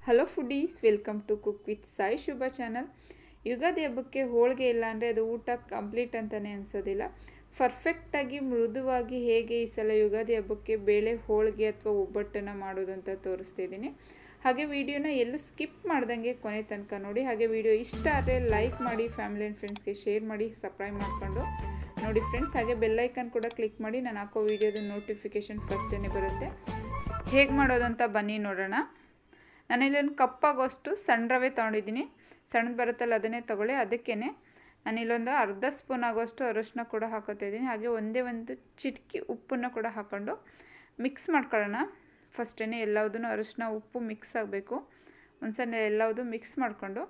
Hello foodies, welcome to cook with Sai Shubha channel. Ugadi ಹಬ್ಬಕ್ಕೆ ಹೋಳಿಗೆ ಇಲ್ಲ ಅಂದರೆ ಅದು ಊಟ ಕಂಪ್ಲೀಟ್ ಅಂತಲೇ ಅನಿಸೋದಿಲ್ಲ. ಪರ್ಫೆಕ್ಟಾಗಿ ಮೃದುವಾಗಿ ಹೇಗೆ ಈ ಸಲ ಯುಗಾದಿ ಹಬ್ಬಕ್ಕೆ ಬೇಳೆ ಹೋಳಿಗೆ ಅಥವಾ ಒಬ್ಬಟ್ಟನ್ನು ಮಾಡೋದು ಅಂತ ತೋರಿಸ್ತಿದ್ದೀನಿ. ಹಾಗೆ ವಿಡಿಯೋನ ಎಲ್ಲೂ ಸ್ಕಿಪ್ ಮಾಡ್ದಂಗೆ ಕೊನೆ ತನಕ ನೋಡಿ. ಹಾಗೆ ವಿಡಿಯೋ ಇಷ್ಟ ಆದರೆ ಲೈಕ್ ಮಾಡಿ, ಫ್ಯಾಮಿಲಿ ಆ್ಯಂಡ್ ಫ್ರೆಂಡ್ಸ್ಗೆ ಶೇರ್ ಮಾಡಿ, ಸಬ್ಸ್ಕ್ರೈಬ್ ಮಾಡಿಕೊಂಡು ನೋಡಿ ಫ್ರೆಂಡ್ಸ್. ಹಾಗೆ ಬೆಲ್ಲೈಕನ್ ಕೂಡ ಕ್ಲಿಕ್ ಮಾಡಿ, ನಾನು ಹಾಕೋ ವಿಡಿಯೋದ ನೋಟಿಫಿಕೇಷನ್ ಫಸ್ಟೇ ಬರುತ್ತೆ. ಹೇಗೆ ಮಾಡೋದಂತ ಬನ್ನಿ ನೋಡೋಣ. ನಾನಿಲ್ಲಿ ಒಂದು ಕಪ್ಪಾಗೋಷ್ಟು ಸಣ್ಣ ರವೆ ತೊಗೊಂಡಿದ್ದೀನಿ. ಸಣ್ಣದು ಬರುತ್ತಲ್ಲ ಅದನ್ನೇ ತೊಗೊಳ್ಳಿ. ಅದಕ್ಕೇ ನಾನಿಲ್ಲೊಂದು ಅರ್ಧ ಸ್ಪೂನ್ ಆಗೋಷ್ಟು ಅರಶಿನ ಕೂಡ ಹಾಕೋತಾ ಇದ್ದೀನಿ. ಹಾಗೆ ಒಂದೇ ಒಂದು ಚಿಟಕಿ ಉಪ್ಪನ್ನು ಕೂಡ ಹಾಕ್ಕೊಂಡು ಮಿಕ್ಸ್ ಮಾಡ್ಕೊಳ್ಳೋಣ. ಫಸ್ಟೇ ಎಲ್ಲದೂ ಅರಶಿನ ಉಪ್ಪು ಮಿಕ್ಸ್ ಆಗಬೇಕು. ಒಂದ್ಸಲ ಎಲ್ಲವುದು ಮಿಕ್ಸ್ ಮಾಡಿಕೊಂಡು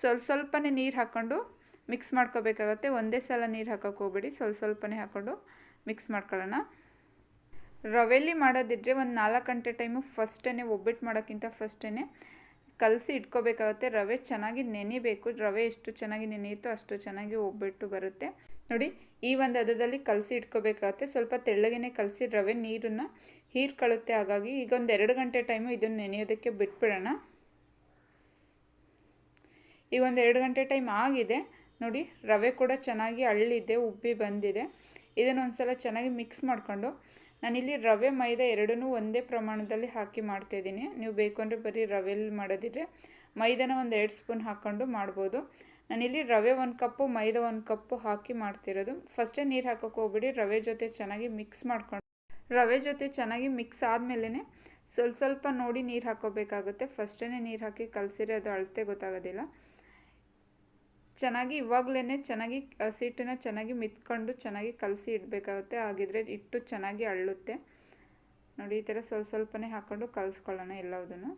ಸ್ವಲ್ಪನೇ ನೀರು ಹಾಕ್ಕೊಂಡು ಮಿಕ್ಸ್ ಮಾಡ್ಕೋಬೇಕಾಗತ್ತೆ. ಒಂದೇ ಸಲ ನೀರು ಹಾಕೋಕೆ ಹೋಗ್ಬೇಡಿ, ಸ್ವಲ್ಪನೇ ಹಾಕ್ಕೊಂಡು ಮಿಕ್ಸ್ ಮಾಡ್ಕೊಳ್ಳೋಣ. ರವೆಯಲ್ಲಿ ಮಾಡೋದಿದ್ರೆ ಒಂದು 4 ಗಂಟೆ ಟೈಮು ಫಸ್ಟೇ ಒಬ್ಬಟ್ಟು ಮಾಡೋಕ್ಕಿಂತ ಫಸ್ಟೇ ಕಲಸಿ ಇಟ್ಕೋಬೇಕಾಗುತ್ತೆ. ರವೆ ಚೆನ್ನಾಗಿ ನೆನಿಬೇಕು. ರವೆ ಎಷ್ಟು ಚೆನ್ನಾಗಿ ನೆನೆಯುತ್ತೋ ಅಷ್ಟು ಚೆನ್ನಾಗಿ ಒಬ್ಬಟ್ಟು ಬರುತ್ತೆ ನೋಡಿ. ಈ ಒಂದು ಹದದಲ್ಲಿ ಕಲಸಿ ಇಟ್ಕೋಬೇಕಾಗುತ್ತೆ. ಸ್ವಲ್ಪ ತೆಳ್ಳಗೇ ಕಲಸಿ, ರವೆ ನೀರನ್ನು ಹೀರ್ಕೊಳ್ಳುತ್ತೆ. ಹಾಗಾಗಿ ಈಗ ಒಂದು 2 ಗಂಟೆ ಟೈಮು ಇದನ್ನು ನೆನೆಯೋದಕ್ಕೆ ಬಿಟ್ಬಿಡೋಣ. ಈಗ ಒಂದು 2 ಗಂಟೆ ಟೈಮ್ ಆಗಿದೆ ನೋಡಿ. ರವೆ ಕೂಡ ಚೆನ್ನಾಗಿ ಅಳ್ಳಿದೆ, ಉಬ್ಬಿ ಬಂದಿದೆ. ಇದನ್ನು ಒಂದು ಸಲ ಚೆನ್ನಾಗಿ ಮಿಕ್ಸ್ ಮಾಡಿಕೊಂಡು, ನಾನಿಲ್ಲಿ ರವೆ ಮೈದಾ ಎರಡನ್ನೂ ಒಂದೇ ಪ್ರಮಾಣದಲ್ಲಿ ಹಾಕಿ ಮಾಡ್ತಾಯಿದ್ದೀನಿ. ನೀವು ಬೇಕು ಅಂದರೆ ಬರೀ ರವೆಯಲ್ಲಿ ಮಾಡೋದಿದ್ರೆ ಮೈದಾನ ಒಂದು 2 ಸ್ಪೂನ್ ಹಾಕ್ಕೊಂಡು ಮಾಡ್ಬೋದು. ನಾನಿಲ್ಲಿ ರವೆ 1 ಕಪ್ಪು, ಮೈದಾ 1 ಕಪ್ಪು ಹಾಕಿ ಮಾಡ್ತಿರೋದು. ಫಸ್ಟೇ ನೀರು ಹಾಕೋಕೆ ಹೋಗ್ಬಿಡಿ. ರವೆ ಜೊತೆ ಚೆನ್ನಾಗಿ ಮಿಕ್ಸ್ ಮಾಡ್ಕೊಂಡು, ರವೆ ಜೊತೆ ಚೆನ್ನಾಗಿ ಮಿಕ್ಸ್ ಆದಮೇಲೆ ಸ್ವಲ್ಪ ನೋಡಿ ನೀರು ಹಾಕೋಬೇಕಾಗುತ್ತೆ. ಫಸ್ಟೇ ನೀರು ಹಾಕಿ ಕಲಸಿದ್ರೆ ಅದು ಅಳತೆ ಗೊತ್ತಾಗೋದಿಲ್ಲ. ಚೆನ್ನಾಗಿ ಇವಾಗಲೇ ಚೆನ್ನಾಗಿ ಹಸಿಟ್ಟನ್ನು ಚೆನ್ನಾಗಿ ಮಿತ್ಕೊಂಡು ಚೆನ್ನಾಗಿ ಕಲಸಿ ಇಡಬೇಕಾಗುತ್ತೆ. ಹಾಗಿದ್ರೆ ಹಿಟ್ಟು ಚೆನ್ನಾಗಿ ಅಳ್ಳುತ್ತೆ ನೋಡಿ. ಈ ಥರ ಸ್ವಲ್ಪನೇ ಹಾಕ್ಕೊಂಡು ಕಲಿಸ್ಕೊಳ್ಳೋಣ ಎಲ್ಲದನ್ನು.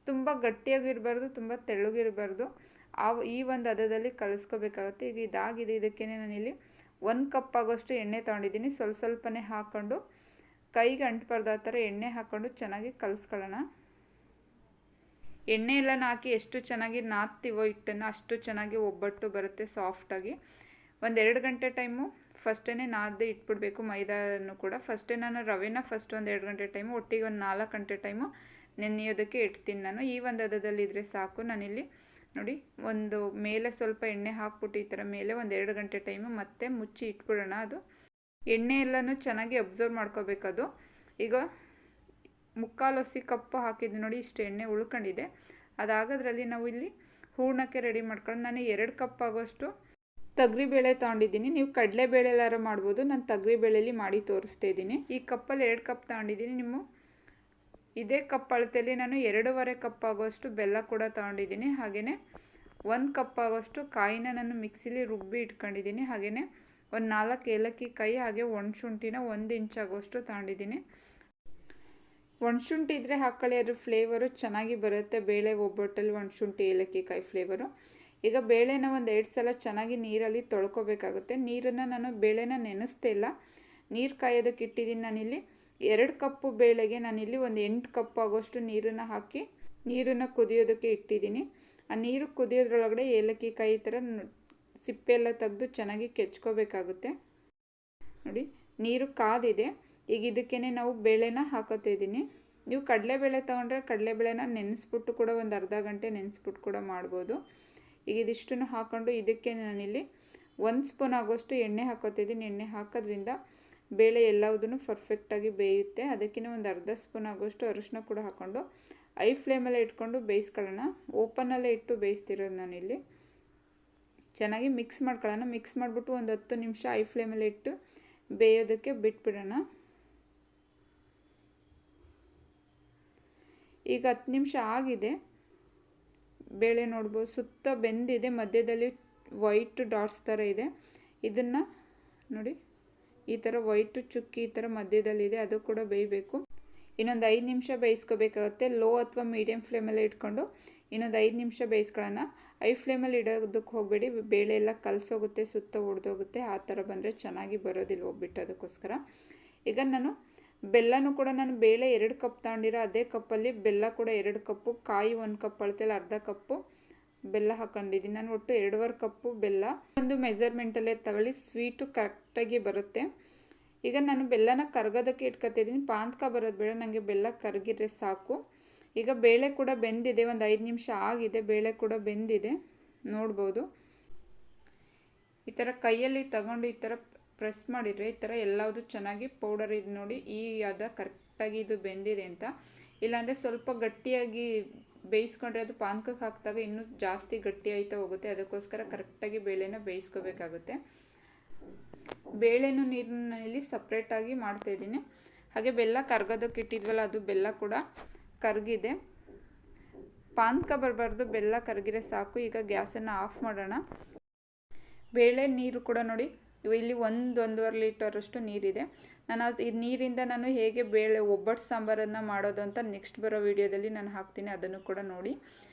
ತುಂಬ ಗಟ್ಟಿಯಾಗಿರಬಾರ್ದು, ತುಂಬ ತೆಳ್ಳಗಿರಬಾರ್ದು. ಈ ಒಂದು ಹದದಲ್ಲಿ ಕಲಿಸ್ಕೋಬೇಕಾಗುತ್ತೆ. ಈಗ ಇದಾಗಿದೆ. ಇದಕ್ಕೇ ನಾನಿಲ್ಲಿ 1 ಕಪ್ ಆಗೋಷ್ಟು ಎಣ್ಣೆ ತೊಗೊಂಡಿದ್ದೀನಿ. ಸ್ವಲ್ಪನೇ ಹಾಕ್ಕೊಂಡು ಕೈಗೆ ಅಂಟಬಾರ್ದು ಆ ಥರ ಎಣ್ಣೆ ಹಾಕ್ಕೊಂಡು ಚೆನ್ನಾಗಿ ಕಲಿಸ್ಕೊಳ್ಳೋಣ. ಎಣ್ಣೆ ಎಲ್ಲ ಹಾಕಿ ಎಷ್ಟು ಚೆನ್ನಾಗಿ ನಾದ್ತೀವೋ ಹಿಟ್ಟನ್ನು ಅಷ್ಟು ಚೆನ್ನಾಗಿ ಒಬ್ಬಟ್ಟು ಬರುತ್ತೆ ಸಾಫ್ಟಾಗಿ. ಒಂದು 2 ಗಂಟೆ ಟೈಮು ಫಸ್ಟೇ ನಾದಿ ಇಟ್ಬಿಡಬೇಕು. ಮೈದಾನು ಕೂಡ ಫಸ್ಟೇ ನಾನು ರವೆನ ಒಂದು 2 ಗಂಟೆ ಟೈಮು, ಒಟ್ಟಿಗೆ ಒಂದು 4 ಗಂಟೆ ಟೈಮು ನೆನೆಯೋದಕ್ಕೆ ಇಡ್ತೀನಿ ನಾನು. ಈ ಒಂದು ಹದದಲ್ಲಿ ಇದ್ದರೆ ಸಾಕು. ನಾನಿಲ್ಲಿ ನೋಡಿ ಒಂದು ಮೇಲೆ ಸ್ವಲ್ಪ ಎಣ್ಣೆ ಹಾಕ್ಬಿಟ್ಟು ಈ ಥರ ಮೇಲೆ ಒಂದು 2 ಗಂಟೆ ಟೈಮು ಮತ್ತೆ ಮುಚ್ಚಿ ಇಟ್ಬಿಡೋಣ. ಅದು ಎಣ್ಣೆ ಎಲ್ಲನೂ ಚೆನ್ನಾಗಿ ಅಬ್ಸರ್ವ್ ಮಾಡ್ಕೋಬೇಕದು. ಈಗ 3/4 ಹಸಿ ಕಪ್ಪು ಹಾಕಿದ್ದು ನೋಡಿ. ಇಷ್ಟು ಎಣ್ಣೆ ಉಳ್ಕೊಂಡಿದೆ. ಅದಾಗೋದ್ರಲ್ಲಿ ನಾವು ಇಲ್ಲಿ ಹೂರ್ಣಕ್ಕೆ ರೆಡಿ ಮಾಡ್ಕೊಂಡು, ನಾನು 2 ಕಪ್ ಆಗೋಷ್ಟು ತೊಗರಿಬೇಳೆ ತೊಗೊಂಡಿದ್ದೀನಿ. ನೀವು ಕಡಲೆಬೇಳೆ ಎಲ್ಲಾರು ಮಾಡ್ಬೋದು. ನಾನು ತೊಗರಿಬೇಳೆಯಲ್ಲಿ ಮಾಡಿ ತೋರಿಸ್ತಾ ಇದ್ದೀನಿ. ಈ ಕಪ್ಪಲ್ಲಿ 2 ಕಪ್ ತೊಗೊಂಡಿದ್ದೀನಿ. ನಿಮ್ಮ ಇದೇ ಕಪ್ ಅಳತೆಯಲ್ಲಿ ನಾನು 2.5 ಕಪ್ ಆಗೋಷ್ಟು ಬೆಲ್ಲ ಕೂಡ ತೊಗೊಂಡಿದ್ದೀನಿ. ಹಾಗೆಯೇ 1 ಕಪ್ ಆಗೋಷ್ಟು ಕಾಯಿನ ನಾನು ಮಿಕ್ಸಿಲಿ ರುಬ್ಬಿ ಇಟ್ಕೊಂಡಿದ್ದೀನಿ. ಹಾಗೆಯೇ ಒಂದು 4 ಏಲಕ್ಕಿ ಕಾಯಿ, ಹಾಗೆ ಒಣಶುಂಠಿನ 1 ಇಂಚ್ ಆಗೋಷ್ಟು ತೊಗೊಂಡಿದ್ದೀನಿ. ಒಣಶುಂಠಿ ಇದ್ದರೆ ಹಾಕ್ಕೊಳ್ಳಿ, ಅದ್ರ ಫ್ಲೇವರು ಚೆನ್ನಾಗಿ ಬರುತ್ತೆ. ಬೇಳೆ ಒಬ್ಬಟ್ಟಲ್ಲಿ ಒಣಶುಂಠಿ ಏಲಕ್ಕಿ ಕಾಯಿ ಫ್ಲೇವರು. ಈಗ ಬೇಳೆನ ಒಂದು 2 ಸಲ ಚೆನ್ನಾಗಿ ನೀರಲ್ಲಿ ತೊಳ್ಕೊಬೇಕಾಗುತ್ತೆ. ನೀರನ್ನು ನಾನು ಬೇಳೆನ ನೆನೆಸ್ತಾ ಇಲ್ಲ, ನೀರು ಕಾಯೋದಕ್ಕೆ ಇಟ್ಟಿದ್ದೀನಿ. ನಾನಿಲ್ಲಿ 2 ಕಪ್ಪು ಬೇಳೆಗೆ ನಾನಿಲ್ಲಿ ಒಂದು 8 ಕಪ್ ಆಗೋಷ್ಟು ನೀರನ್ನು ಹಾಕಿ ನೀರನ್ನು ಕುದಿಯೋದಕ್ಕೆ ಇಟ್ಟಿದ್ದೀನಿ. ಆ ನೀರು ಕುದಿಯೋದ್ರೊಳಗಡೆ ಏಲಕ್ಕಿ ಕಾಯಿ ಥರ ಸಿಪ್ಪೆ ಎಲ್ಲ ತೆಗೆದು ಚೆನ್ನಾಗಿ ಕೆಚ್ಕೋಬೇಕಾಗುತ್ತೆ ನೋಡಿ. ನೀರು ಕಾದಿದೆ. ಈಗ ಇದಕ್ಕೇ ನಾವು ಬೇಳೆನ ಹಾಕೋತಾ ಇದ್ದೀನಿ. ನೀವು ಕಡಲೆಬೇಳೆ ತೊಗೊಂಡ್ರೆ ಕಡಲೆಬೇಳೆನ ನೆನೆಸ್ಬಿಟ್ಟು ಕೂಡ ಒಂದು ಅರ್ಧ ಗಂಟೆ ನೆನೆಸ್ಬಿಟ್ಟು ಕೂಡ ಮಾಡ್ಬೋದು. ಈಗ ಇದಿಷ್ಟನ್ನು ಹಾಕ್ಕೊಂಡು ಇದಕ್ಕೆ ನಾನಿಲ್ಲಿ 1 ಸ್ಪೂನ್ ಆಗೋಷ್ಟು ಎಣ್ಣೆ ಹಾಕೋತಾ ಇದ್ದೀನಿ. ಎಣ್ಣೆ ಹಾಕೋದ್ರಿಂದ ಬೇಳೆ ಎಲ್ಲದೂ ಪರ್ಫೆಕ್ಟಾಗಿ ಬೇಯುತ್ತೆ. ಅದಕ್ಕಿಂತ ಒಂದು ಅರ್ಧ ಸ್ಪೂನ್ ಆಗೋಷ್ಟು ಅರಿಶಿನ ಕೂಡ ಹಾಕ್ಕೊಂಡು ಐ ಫ್ಲೇಮಲ್ಲೇ ಇಟ್ಕೊಂಡು ಬೇಯಿಸ್ಕೊಳ್ಳೋಣ. ಓಪನಲ್ಲೇ ಇಟ್ಟು ಬೇಯಿಸ್ತಿರೋದು ನಾನಿಲ್ಲಿ. ಚೆನ್ನಾಗಿ ಮಿಕ್ಸ್ ಮಾಡ್ಕೊಳ್ಳೋಣ. ಮಿಕ್ಸ್ ಮಾಡಿಬಿಟ್ಟು ಒಂದು 10 ನಿಮಿಷ ಐ ಫ್ಲೇಮಲ್ಲೇ ಇಟ್ಟು ಬೇಯೋದಕ್ಕೆ ಬಿಟ್ಬಿಡೋಣ. ಈಗ 10 ನಿಮಿಷ ಆಗಿದೆ. ಬೇಳೆ ನೋಡ್ಬೋದು ಸುತ್ತ ಬೆಂದಿದೆ, ಮಧ್ಯದಲ್ಲಿ ವೈಟ್ ಡಾಟ್ಸ್ ಥರ ಇದೆ. ಇದನ್ನು ನೋಡಿ ಈ ಥರ ವೈಟು ಚುಕ್ಕಿ ಈ ಥರ ಮಧ್ಯದಲ್ಲಿದೆ, ಅದು ಕೂಡ ಬೇಯಬೇಕು. ಇನ್ನೊಂದು 5 ನಿಮಿಷ ಬೇಯಿಸ್ಕೋಬೇಕಾಗುತ್ತೆ. ಲೋ ಅಥವಾ ಮೀಡಿಯಮ್ ಫ್ಲೇಮಲ್ಲೇ ಇಟ್ಕೊಂಡು ಇನ್ನೊಂದು 5 ನಿಮಿಷ ಬೇಯಿಸ್ಕೊಳ್ಳೋಣ. ಐ ಫ್ಲೇಮಲ್ಲಿ ಇಡೋದಕ್ಕೆ ಹೋಗಬೇಡಿ, ಬೇಳೆ ಎಲ್ಲ ಕಲಸೋಗುತ್ತೆ, ಸುತ್ತ ಒಡೆದೋಗುತ್ತೆ. ಆ ಥರ ಬಂದರೆ ಚೆನ್ನಾಗಿ ಬರೋದಿಲ್ಲ ಒಬ್ಬಿಟ್ಟು. ಅದಕ್ಕೋಸ್ಕರ ಈಗ ನಾನು ಬೆಲ್ಲನೂ ಕೂಡ ನಾನು ಬೇಳೆ 2 ಕಪ್ ತಗೊಂಡಿರೋ ಅದೇ ಕಪ್ಪಲ್ಲಿ ಬೆಲ್ಲ ಕೂಡ 2 ಕಪ್ಪು, ಕಾಯಿ 1 ಕಪ್ ಅಳತೆಯಲ್ಲಿ ಅರ್ಧ ಕಪ್ಪು ಬೆಲ್ಲ ಹಾಕೊಂಡಿದ್ದೀನಿ. ನಾನು ಒಟ್ಟು 2.5 ಕಪ್ಪು ಬೆಲ್ಲ ಒಂದು ಮೆಜರ್ಮೆಂಟಲ್ಲೇ ತಗೊಳ್ಳಿ, ಸ್ವೀಟು ಕರೆಕ್ಟಾಗಿ ಬರುತ್ತೆ. ಈಗ ನಾನು ಬೆಲ್ಲನ ಕರಗೋದಕ್ಕೆ ಇಟ್ಕೊತಿದ್ದೀನಿ. ಪಾನಕ ಬರೋದು ಬೇಡ, ನನಗೆ ಬೆಲ್ಲ ಕರಗಿದ್ರೆ ಸಾಕು. ಈಗ ಬೇಳೆ ಕೂಡ ಬೆಂದಿದೆ, ಒಂದು 5 ನಿಮಿಷ ಆಗಿದೆ, ಬೇಳೆ ಕೂಡ ಬೆಂದಿದೆ ನೋಡ್ಬೋದು. ಈ ಥರ ಕೈಯಲ್ಲಿ ತಗೊಂಡು ಈ ಥರ ಪ್ರೆಸ್ ಮಾಡಿದರೆ ಈ ಥರ ಎಲ್ಲವುದು ಚೆನ್ನಾಗಿ ಪೌಡರ್ ಇದು ನೋಡಿ, ಈ ಅದ ಕರೆಕ್ಟಾಗಿ ಇದು ಬೆಂದಿದೆ ಅಂತ. ಇಲ್ಲಾಂದರೆ ಸ್ವಲ್ಪ ಗಟ್ಟಿಯಾಗಿ ಬೇಯಿಸ್ಕೊಂಡ್ರೆ ಅದು ಪಾನಕಕ್ಕೆ ಹಾಕಿದಾಗ ಇನ್ನೂ ಜಾಸ್ತಿ ಗಟ್ಟಿ ಆಯ್ತಾ ಹೋಗುತ್ತೆ. ಅದಕ್ಕೋಸ್ಕರ ಕರೆಕ್ಟಾಗಿ ಬೇಳೆನ ಬೇಯಿಸ್ಕೋಬೇಕಾಗುತ್ತೆ. ಬೇಳೆನೂ ನೀರಿನಲ್ಲಿ ಸಪ್ರೇಟಾಗಿ ಮಾಡ್ತಾಯಿದ್ದೀನಿ. ಹಾಗೆ ಬೆಲ್ಲ ಕರ್ಗೋದಕ್ಕೆ ಇಟ್ಟಿದ್ವಲ್ಲ, ಅದು ಬೆಲ್ಲ ಕೂಡ ಕರಗಿದೆ. ಪಾನಕ ಬರಬಾರ್ದು, ಬೆಲ್ಲ ಕರಗಿದ್ರೆ ಸಾಕು. ಈಗ ಗ್ಯಾಸನ್ನು ಆಫ್ ಮಾಡೋಣ. ಬೇಳೆ ನೀರು ಕೂಡ ನೋಡಿ, ಇಲ್ಲಿ 1-1.5 ಲೀಟರಷ್ಟು ನೀರಿದೆ. ನಾನು ಈ ನೀರಿಂದ ನಾನು ಹೇಗೆ ಬೇಳೆ ಒಬ್ಬಟ್ಟು ಸಾಂಬಾರನ್ನು ಮಾಡೋದು ಅಂತ ನೆಕ್ಸ್ಟ್ ಬರೋ ವಿಡಿಯೋದಲ್ಲಿ ನಾನು ಹಾಕ್ತೀನಿ, ಅದನ್ನು ಕೂಡ ನೋಡಿ.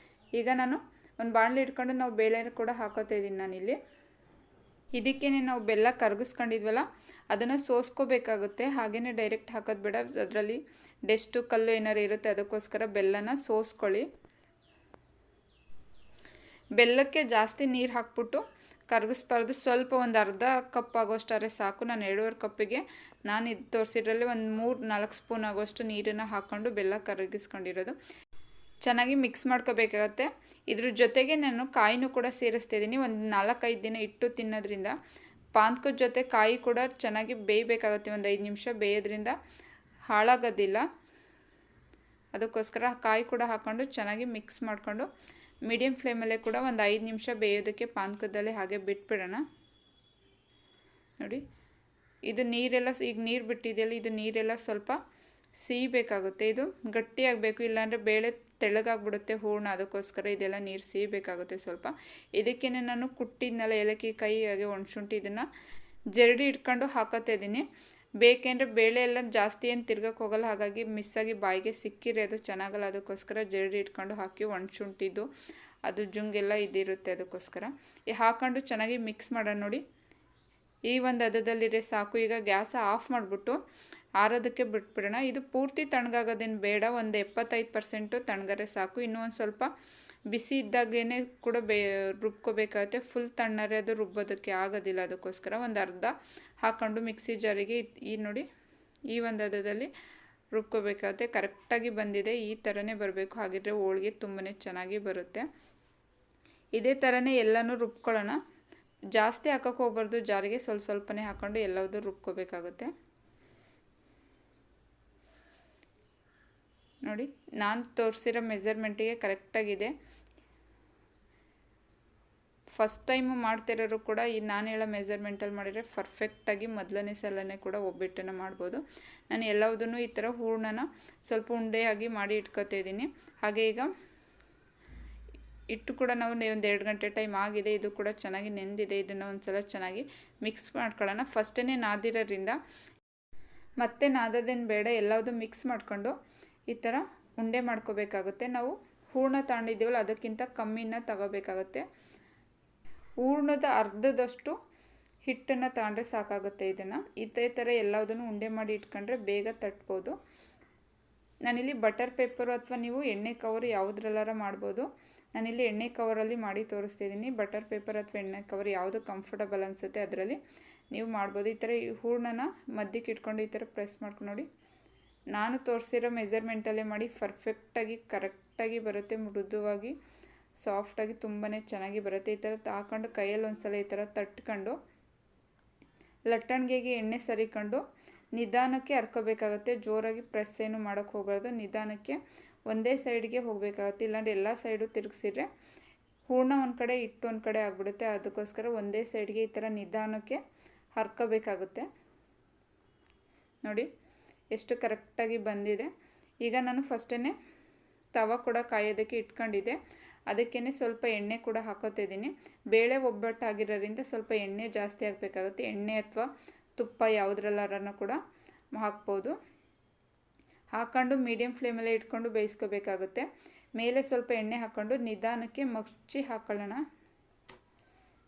ಈಗ ನಾನು ಒಂದು ಬಾಣಲೆ ಇಟ್ಕೊಂಡು ನಾವು ಬೇಳೆ ಕೂಡ ಹಾಕೋತಾ ಇದ್ದೀನಿ ನಾನಿಲ್ಲಿ. ಇದಕ್ಕೇ ನಾವು ಬೆಲ್ಲ ಕರಗಿಸ್ಕೊಂಡಿದ್ವಲ್ಲ ಅದನ್ನು ಸೋಸ್ಕೋಬೇಕಾಗುತ್ತೆ. ಹಾಗೆಯೇ ಡೈರೆಕ್ಟ್ ಹಾಕೋದು ಬೇಡ, ಅದರಲ್ಲಿ ಡೆಸ್ಟು ಕಲ್ಲು ಏನಾರು ಇರುತ್ತೆ. ಅದಕ್ಕೋಸ್ಕರ ಬೆಲ್ಲನ ಸೋಸ್ಕೊಳ್ಳಿ. ಬೆಲ್ಲಕ್ಕೆ ಜಾಸ್ತಿ ನೀರು ಹಾಕ್ಬಿಟ್ಟು ಕರಗಿಸ್ಬಾರ್ದು. ಸ್ವಲ್ಪ ಒಂದು ಅರ್ಧ ಕಪ್ ಆಗೋಷ್ಟಾರೆ ಸಾಕು. ನಾನು 2.5 ಕಪ್ಪಿಗೆ ನಾನು ಇದು ತೋರಿಸಿದ್ರಲ್ಲಿ ಒಂದು 3-4 ಸ್ಪೂನ್ ಆಗೋಷ್ಟು ನೀರನ್ನು ಹಾಕ್ಕೊಂಡು ಬೆಲ್ಲ ಕರಗಿಸ್ಕೊಂಡಿರೋದು. ಚೆನ್ನಾಗಿ ಮಿಕ್ಸ್ ಮಾಡ್ಕೋಬೇಕಾಗತ್ತೆ. ಇದ್ರ ಜೊತೆಗೆ ನಾನು ಕಾಯಿನೂ ಕೂಡ ಸೇರಿಸ್ತಿದ್ದೀನಿ. ಒಂದು 4-5 ದಿನ ಇಟ್ಟು ತಿನ್ನೋದ್ರಿಂದ ಪಾನಕದ ಜೊತೆ ಕಾಯಿ ಕೂಡ ಚೆನ್ನಾಗಿ ಬೇಯಬೇಕಾಗುತ್ತೆ. ಒಂದು 5 ನಿಮಿಷ ಬೇಯೋದ್ರಿಂದ ಹಾಳಾಗೋದಿಲ್ಲ. ಅದಕ್ಕೋಸ್ಕರ ಕಾಯಿ ಕೂಡ ಹಾಕ್ಕೊಂಡು ಚೆನ್ನಾಗಿ ಮಿಕ್ಸ್ ಮಾಡಿಕೊಂಡು ಮೀಡಿಯಮ್ ಫ್ಲೇಮಲ್ಲೇ ಕೂಡ ಒಂದು 5 ನಿಮಿಷ ಬೇಯೋದಕ್ಕೆ ಪಾನಕದಲ್ಲೇ ಹಾಗೆ ಬಿಟ್ಬಿಡೋಣ. ನೋಡಿ, ಇದು ನೀರೆಲ್ಲ ಈಗ ನೀರು ಬಿಟ್ಟಿದೆಯಲ್ಲ, ಇದು ನೀರೆಲ್ಲ ಸ್ವಲ್ಪ ಸೀಬೇಕಾಗುತ್ತೆ. ಇದು ಗಟ್ಟಿಯಾಗಬೇಕು, ಇಲ್ಲಾಂದರೆ ಬೇಳೆ ತೆಳ್ಳಗಾಗ್ಬಿಡುತ್ತೆ ಹೂರ್ಣ. ಅದಕ್ಕೋಸ್ಕರ ಇದೆಲ್ಲ ನೀರು ಸೀಬೇಕಾಗುತ್ತೆ ಸ್ವಲ್ಪ. ಇದಕ್ಕೇ ನಾನು ಕುಟ್ಟಿದ್ನೆಲ್ಲ ಏಲಕ್ಕಿ ಕಾಯಿ ಹಾಗೆ ಒಣಶುಂಠಿ ಇದನ್ನು ಜರಡಿ ಇಟ್ಕೊಂಡು ಹಾಕೋತಾ ಇದ್ದೀನಿ. ಬೇಕೆಂದರೆ ಬೇಳೆ ಎಲ್ಲ ಜಾಸ್ತಿ ಏನು ತಿರ್ಗಕ್ಕೆ ಹೋಗಲ್ಲ, ಹಾಗಾಗಿ ಮಿಸ್ಸಾಗಿ ಬಾಯಿಗೆ ಸಿಕ್ಕಿರಿ ಅದು ಚೆನ್ನಾಗಲ್ಲ. ಅದಕ್ಕೋಸ್ಕರ ಜರಡಿ ಇಟ್ಕೊಂಡು ಹಾಕಿ ಒಣಶುಂಠಿದು ಅದು ಜುಂಗೆಲ್ಲ ಇದಿರುತ್ತೆ. ಅದಕ್ಕೋಸ್ಕರ ಹಾಕೊಂಡು ಚೆನ್ನಾಗಿ ಮಿಕ್ಸ್ ಮಾಡೋಣ. ನೋಡಿ, ಈ ಒಂದು ಹದದಲ್ಲಿರೆ ಸಾಕು. ಈಗ ಗ್ಯಾಸ ಆಫ್ ಮಾಡಿಬಿಟ್ಟು ಆರೋದಕ್ಕೆ ಬಿಟ್ಬಿಡೋಣ. ಇದು ಪೂರ್ತಿ ತಣ್ಣಗಾಗೋದೇನು ಬೇಡ, ಒಂದು 75% ತಣ್ಣಗರೆ ಸಾಕು. ಇನ್ನೂ ಒಂದು ಸ್ವಲ್ಪ ಬಿಸಿ ಇದ್ದಾಗೇ ಕೂಡ ರುಬ್ಕೋಬೇಕಾಗುತ್ತೆ. ಫುಲ್ ತಣ್ಣರೆ ಅದು ರುಬ್ಬೋದಕ್ಕೆ ಆಗೋದಿಲ್ಲ. ಅದಕ್ಕೋಸ್ಕರ ಒಂದು ಅರ್ಧ ಹಾಕ್ಕೊಂಡು ಮಿಕ್ಸಿ ಜಾರಿಗೆ ಈ ನೋಡಿ ಈ ಒಂದು ಹದದಲ್ಲಿ ರುಬ್ಕೋಬೇಕಾಗುತ್ತೆ. ಕರೆಕ್ಟಾಗಿ ಬಂದಿದೆ, ಈ ಥರನೇ ಬರಬೇಕು. ಹಾಗಿದ್ರೆ ಹೋಳಿಗೆ ತುಂಬಾ ಚೆನ್ನಾಗಿ ಬರುತ್ತೆ. ಇದೇ ಥರನೇ ಎಲ್ಲನೂ ರುಬ್ಕೊಳ್ಳೋಣ. ಜಾಸ್ತಿ ಹಾಕೋಕ್ಕೆ ಹೋಗ್ಬಾರ್ದು ಜಾರಿಗೆ, ಸ್ವಲ್ಪನೇ ಹಾಕ್ಕೊಂಡು ಎಲ್ಲದೂ ರುಬ್ಕೋಬೇಕಾಗುತ್ತೆ. ನೋಡಿ, ನಾನು ತೋರಿಸಿರೋ ಮೆಜರ್ಮೆಂಟಿಗೆ ಕರೆಕ್ಟಾಗಿದೆ. ಫಸ್ಟ್ ಟೈಮು ಮಾಡ್ತಿರೋರು ಕೂಡ ಈ ನಾನು ಹೇಳೋ ಮೆಜರ್ಮೆಂಟಲ್ಲಿ ಮಾಡಿದರೆ ಪರ್ಫೆಕ್ಟಾಗಿ ಮೊದಲನೇ ಸಲನೇ ಕೂಡ ಒಬ್ಬಟ್ಟನ್ನು ಮಾಡ್ಬೋದು. ನಾನು ಎಲ್ಲದನ್ನು ಈ ಥರ ಹೂರ್ಣನ ಸ್ವಲ್ಪ ಉಂಡೆಯಾಗಿ ಮಾಡಿ ಇಟ್ಕೊತಾ ಇದ್ದೀನಿ. ಹಾಗೆ ಈಗ ಇಟ್ಟು ಕೂಡ ನಾವು ಒಂದು 2 ಗಂಟೆ ಟೈಮ್ ಆಗಿದೆ. ಇದು ಕೂಡ ಚೆನ್ನಾಗಿ ನೆಂದಿದೆ. ಇದನ್ನು ಒಂದು ಸಲ ಚೆನ್ನಾಗಿ ಮಿಕ್ಸ್ ಮಾಡ್ಕೊಳ್ಳೋಣ. ಫಸ್ಟೇ ನಾದಿರೋದ್ರಿಂದ ಮತ್ತೆ ನಾದೋದೇನು ಬೇಡ. ಎಲ್ಲದೂ ಮಿಕ್ಸ್ ಮಾಡಿಕೊಂಡು ಈ ಥರ ಉಂಡೆ ಮಾಡ್ಕೋಬೇಕಾಗುತ್ತೆ. ನಾವು ಹೂರ್ಣ ತಗೊಂಡಿದ್ದೀವಲ್ಲ ಅದಕ್ಕಿಂತ ಕಮ್ಮಿನ ತಗೋಬೇಕಾಗುತ್ತೆ. ಹೂರ್ಣದ ಅರ್ಧದಷ್ಟು ಹಿಟ್ಟನ್ನು ತಗೊಂಡ್ರೆ ಸಾಕಾಗುತ್ತೆ. ಇದನ್ನು ಇದೇ ಥರ ಎಲ್ಲದನ್ನು ಉಂಡೆ ಮಾಡಿ ಇಟ್ಕೊಂಡ್ರೆ ಬೇಗ ತಟ್ಬೋದು. ನಾನಿಲ್ಲಿ ಬಟರ್ ಪೇಪರು ಅಥವಾ ನೀವು ಎಣ್ಣೆ ಕವರು ಯಾವುದ್ರಲ್ಲಾರ ಮಾಡ್ಬೋದು. ನಾನಿಲ್ಲಿ ಎಣ್ಣೆ ಕವರಲ್ಲಿ ಮಾಡಿ ತೋರಿಸ್ತಿದ್ದೀನಿ. ಬಟರ್ ಪೇಪರ್ ಅಥವಾ ಎಣ್ಣೆ ಕವರ್ ಯಾವುದು ಕಂಫರ್ಟಬಲ್ ಅನಿಸುತ್ತೆ ಅದರಲ್ಲಿ ನೀವು ಮಾಡ್ಬೋದು. ಈ ಥರ ಹೂರ್ಣನ ಮಧ್ಯಕ್ಕೆ ಇಟ್ಕೊಂಡು ಈ ಥರ ಪ್ರೆಸ್ ಮಾಡ್ಕೊಂಡು ನೋಡಿ, ನಾನು ತೋರಿಸಿರೋ ಮೆಜರ್ಮೆಂಟಲ್ಲೇ ಮಾಡಿ. ಪರ್ಫೆಕ್ಟಾಗಿ ಕರೆಕ್ಟಾಗಿ ಬರುತ್ತೆ. ಮೃದುವಾಗಿ ಸಾಫ್ಟಾಗಿ ತುಂಬಾ ಚೆನ್ನಾಗಿ ಬರುತ್ತೆ. ಈ ಥರ ಹಾಕೊಂಡು ಕೈಯಲ್ಲಿ ಒಂದ್ಸಲ ಈ ಥರ ತಟ್ಕೊಂಡು ಲಟ್ಟಣಿಗೆಗೆ ಎಣ್ಣೆ ಸರಿಕೊಂಡು ನಿಧಾನಕ್ಕೆ ಹರ್ಕೋಬೇಕಾಗುತ್ತೆ. ಜೋರಾಗಿ ಪ್ರೆಸ್ ಏನು ಮಾಡೋಕ್ಕೆ ಹೋಗಬಾರ್ದು. ನಿಧಾನಕ್ಕೆ ಒಂದೇ ಸೈಡ್ಗೆ ಹೋಗಬೇಕಾಗುತ್ತೆ. ಇಲ್ಲಾಂದರೆ ಎಲ್ಲ ಸೈಡು ತಿರುಗಿಸಿದ್ರೆ ಹೂರ್ಣ ಒಂದು ಕಡೆ ಇಟ್ಟು ಒಂದು ಕಡೆ ಆಗಿಬಿಡುತ್ತೆ. ಅದಕ್ಕೋಸ್ಕರ ಒಂದೇ ಸೈಡ್ಗೆ ಈ ಥರ ನಿಧಾನಕ್ಕೆ ಹರ್ಕೋಬೇಕಾಗುತ್ತೆ. ನೋಡಿ ಎಷ್ಟು ಕರೆಕ್ಟಾಗಿ ಬಂದಿದೆ. ಈಗ ನಾನು ಫಸ್ಟೇ ತವ ಕೂಡ ಕಾಯೋದಕ್ಕೆ ಇಟ್ಕೊಂಡಿದ್ದೆ. ಅದಕ್ಕೇ ಸ್ವಲ್ಪ ಎಣ್ಣೆ ಕೂಡ ಹಾಕೋತಾ ಇದ್ದೀನಿ. ಬೇಳೆ ಒಬ್ಬಟ್ಟಾಗಿರೋದ್ರಿಂದ ಸ್ವಲ್ಪ ಎಣ್ಣೆ ಜಾಸ್ತಿ ಹಾಕಬೇಕಾಗುತ್ತೆ. ಎಣ್ಣೆ ಅಥವಾ ತುಪ್ಪ ಯಾವುದ್ರಲ್ಲಾರನೂ ಕೂಡ ಹಾಕ್ಬೋದು. ಹಾಕ್ಕೊಂಡು ಮೀಡಿಯಮ್ ಫ್ಲೇಮಲ್ಲೇ ಇಟ್ಕೊಂಡು ಬೇಯಿಸ್ಕೋಬೇಕಾಗುತ್ತೆ. ಮೇಲೆ ಸ್ವಲ್ಪ ಎಣ್ಣೆ ಹಾಕ್ಕೊಂಡು ನಿಧಾನಕ್ಕೆ ಮಗ್ಚಿ ಹಾಕೊಳ್ಳೋಣ.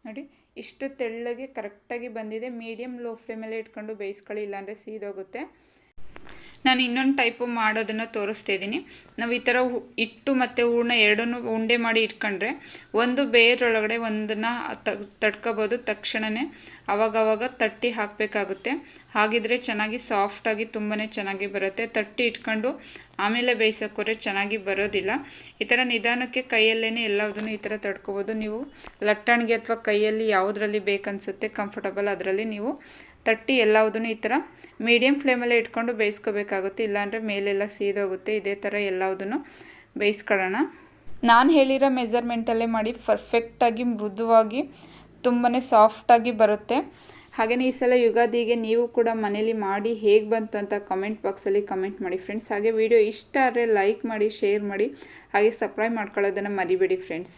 ನೋಡಿ ಇಷ್ಟು ತೆಳ್ಳಗೆ ಕರೆಕ್ಟಾಗಿ ಬಂದಿದೆ. ಮೀಡಿಯಮ್ ಲೋ ಫ್ಲೇಮಲ್ಲೇ ಇಟ್ಕೊಂಡು ಬೇಯಿಸ್ಕೊಳ್ಳಿ, ಇಲ್ಲಾಂದರೆ ಸೀದೋಗುತ್ತೆ. ನಾನು ಇನ್ನೊಂದು ಟೈಪು ಮಾಡೋದನ್ನು ತೋರಿಸ್ತಿದ್ದೀನಿ. ನಾವು ಈ ಥರ ಹಿಟ್ಟು ಮತ್ತು ಹೂರ್ಣ ಎರಡನ್ನೂ ಉಂಡೆ ಮಾಡಿ ಇಟ್ಕೊಂಡ್ರೆ ಒಂದು ಬೇರೊಳಗಡೆ ಒಂದನ್ನು ತಡ್ಕೋಬೋದು ತಕ್ಷಣವೇ. ಆವಾಗವಾಗ ತಟ್ಟಿ ಹಾಕಬೇಕಾಗುತ್ತೆ. ಹಾಗಿದ್ರೆ ಚೆನ್ನಾಗಿ ಸಾಫ್ಟಾಗಿ ತುಂಬಾ ಚೆನ್ನಾಗಿ ಬರುತ್ತೆ. ತಟ್ಟಿ ಇಟ್ಕೊಂಡು ಆಮೇಲೆ ಬೇಯಿಸೋಕ್ಕೋರೆ ಚೆನ್ನಾಗಿ ಬರೋದಿಲ್ಲ. ಈ ಥರ ನಿಧಾನಕ್ಕೆ ಕೈಯಲ್ಲೇ ಎಲ್ಲದನ್ನು ಈ ಥರ ತಡ್ಕೊಬೋದು. ನೀವು ಲಟ್ಟಣಿಗೆ ಅಥವಾ ಕೈಯಲ್ಲಿ ಯಾವುದರಲ್ಲಿ ಬೇಕನ್ಸುತ್ತೆ ಕಂಫರ್ಟಬಲ್ ಅದರಲ್ಲಿ ನೀವು ತಟ್ಟಿ ಎಲ್ಲದನ್ನು ಈ ಥರ ಮೀಡಿಯಮ್ ಫ್ಲೇಮಲ್ಲೇ ಇಟ್ಕೊಂಡು ಬೇಯಿಸ್ಕೋಬೇಕಾಗುತ್ತೆ. ಇಲ್ಲಾಂದರೆ ಮೇಲೆಲ್ಲ ಸೀದೋಗುತ್ತೆ. ಇದೇ ಥರ ಎಲ್ಲದನ್ನು ಬೇಯಿಸ್ಕೊಳ್ಳೋಣ. ನಾನು ಹೇಳಿರೋ ಮೆಜರ್ಮೆಂಟಲ್ಲೇ ಮಾಡಿ, ಪರ್ಫೆಕ್ಟಾಗಿ ಮೃದುವಾಗಿ ತುಂಬಾ ಸಾಫ್ಟಾಗಿ ಬರುತ್ತೆ. ಹಾಗೆಯೇ ಈ ಸಲ ಯುಗಾದಿಗೆ ನೀವು ಕೂಡ ಮನೇಲಿ ಮಾಡಿ ಹೇಗೆ ಬಂತು ಅಂತ ಕಮೆಂಟ್ ಬಾಕ್ಸಲ್ಲಿ ಕಮೆಂಟ್ ಮಾಡಿ ಫ್ರೆಂಡ್ಸ್. ಹಾಗೆ ವಿಡಿಯೋ ಇಷ್ಟ ಆದರೆ ಲೈಕ್ ಮಾಡಿ, ಶೇರ್ ಮಾಡಿ, ಹಾಗೆ ಸಬ್ಸ್ಕ್ರೈಬ್ ಮಾಡ್ಕೊಳ್ಳೋದನ್ನು ಮರಿಬೇಡಿ ಫ್ರೆಂಡ್ಸ್.